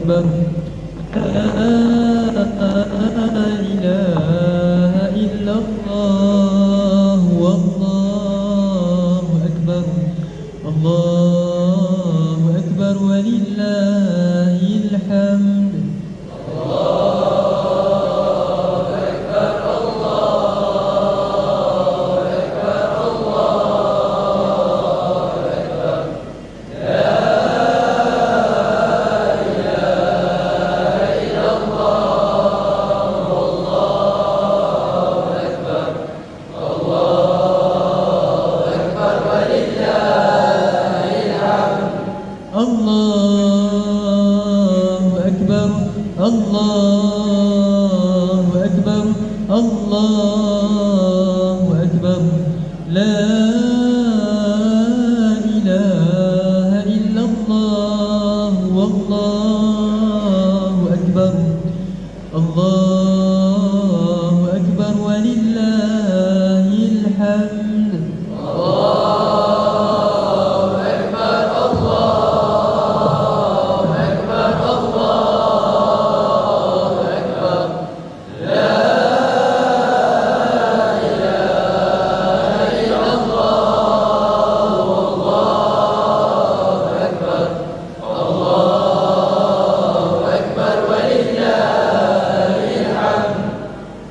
أكبر لا إله إلا الله والله أكبر الله أكبر ولله الحمد الله أكبر الله أكبر الله أكبر لا إله إلا الله والله أكبر الله أكبر ولله الحمد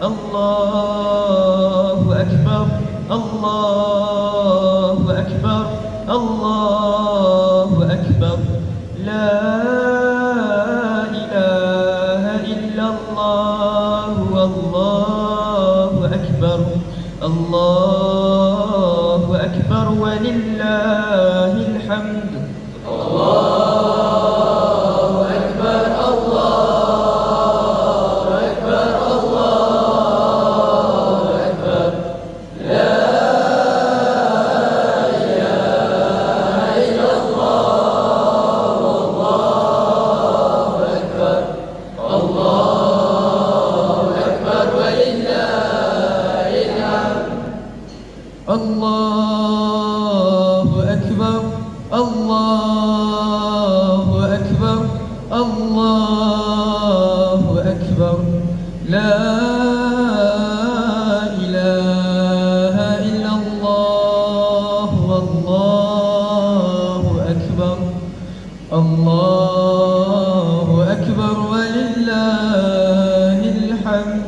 الله أكبر الله أكبر الله أكبر لا إله إلا الله والله أكبر الله أكبر ولله الحمد الله أكبر الله أكبر الله أكبر لا إله إلا الله والله أكبر الله أكبر ولله الحمد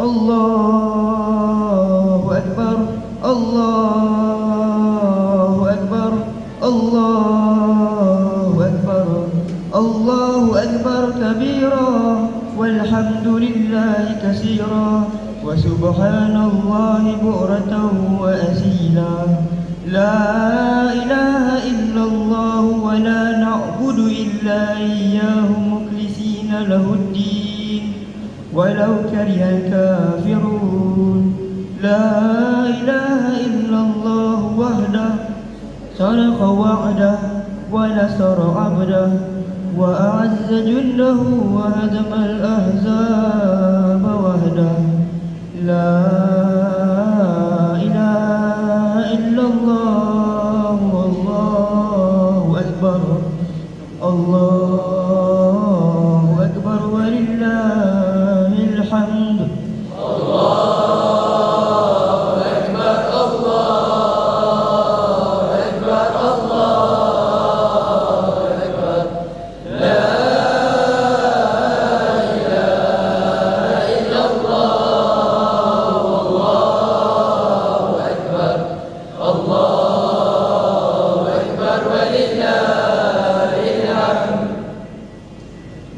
الله أكبر الله أكبر الله أكبر الله أكبر كبيرا والحمد لله كثيرا وسبحان الله بكرة وأصيلا لا إله إلا الله ولا نعبد إلا إياه مخلصين له الدين ولو كره الكافرون لا إله إلا الله وحده صدق وعده ونصر عبده وأعز جنده وهزم الأحزاب وحده لا إله إلا الله والله أكبر الله أكبر ولله الحمد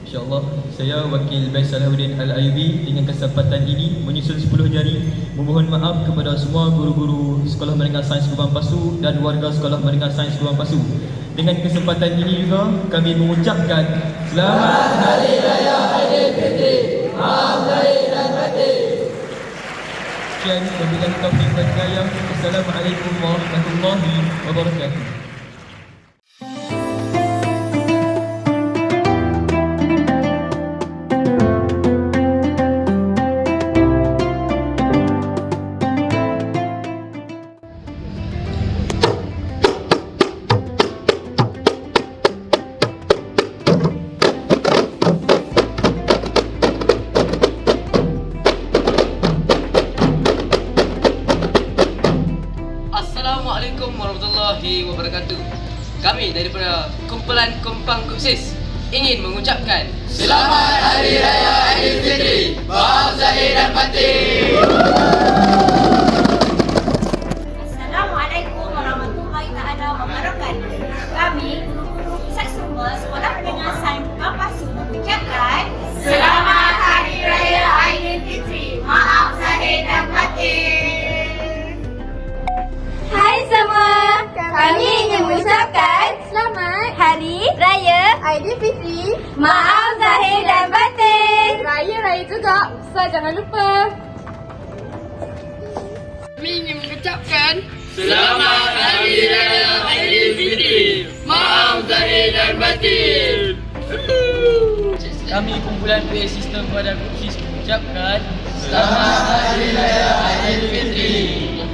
InsyaAllah saya Wakil Baik Salahuddin Al-Ayubi dengan kesempatan ini menyusun 10 jari memohon maaf kepada semua guru-guru Sekolah Menengah Sains Kubang Pasu dan warga Sekolah Menengah Sains Kubang Pasu. Dengan kesempatan ini juga kami mengucapkan Selamat Hari Raya Aidilfitri. Maaf lahir dan batin. Sekian, wabillahi taufiq wal hidayah. Assalamualaikum warahmatullahi wabarakatuh. Assalamualaikum warahmatullahi wabarakatuh. Kami daripada kumpulan Kompang Kupsis ingin mengucapkan Selamat Hari Raya Aidilfitri. Maaf zahir dan batin. Assalamualaikum warahmatullahi taala wabarakatuh. Kami guru-guru pusat semua Sekolah Menengah Sains Kubang Pasu mengucapkan Selamat Hari Raya Aidilfitri. Maaf zahir dan batin. Hai semua, kami ingin mengucapkan Selamat Hari Raya Aidilfitri. Maaf zahir dan batin. Raya-raya juga, so jangan lupa. Kami ingin mengucapkan Selamat Hari Raya Aidilfitri. Maaf zahir dan batin. Kami kumpulan PA Sistem pada Kupsis mengucapkan Selamat Hari Raya Aidilfitri.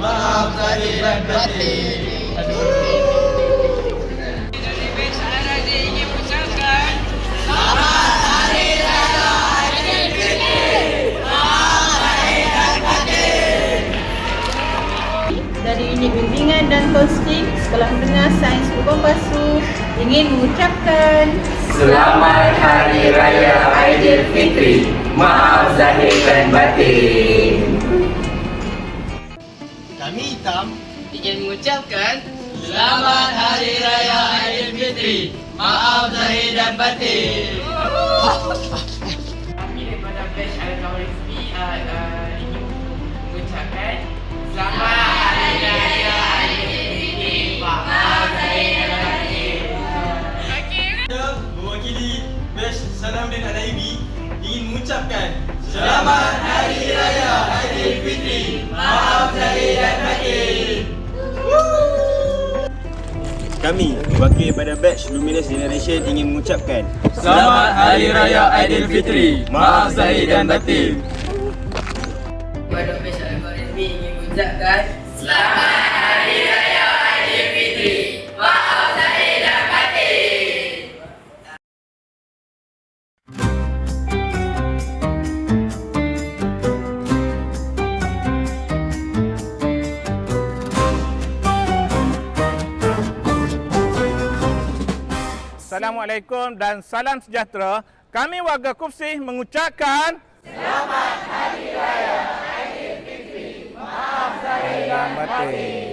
Maaf zahir dan batin. Dari BES Al-Razi ingin mengucapkan Selamat Hari Raya Aidilfitri. Maaf zahir dan batin. Dari Unit Bimbingan dan Kosting Sekolah Menengah Sains Kubang Pasu ingin mengucapkan Selamat Hari Raya Aidilfitri. Maaf zahir dan batin. Kami Hitam ingin mengucapkan Selamat Hari Raya Aidilfitri. Maaf zahir dan batin. Kami daripada Batch Al-Khawarizmi ingin mengucapkan Selamat Hari Raya Aidilfitri. Maaf zahir dan batin. Mewakili Batch Salahuddin Al-Aibi ingin mengucapkan Selamat Hari Raya Aidilfitri. Maaf zahir dan batin. Kami, wakil daripada batch Luminous Generation ingin mengucapkan Selamat Hari Raya Aidilfitri. Maaf zahir dan batin. Kepada Batch Al-Khawarizmi ingin mengucapkan Selamat Hari Raya Aidilfitri. Maaf zahir dan batin. Assalamualaikum dan salam sejahtera. Kami warga Kupsih mengucapkan Selamat Hari Raya Aidilfitri. Maaf zahir dan batin.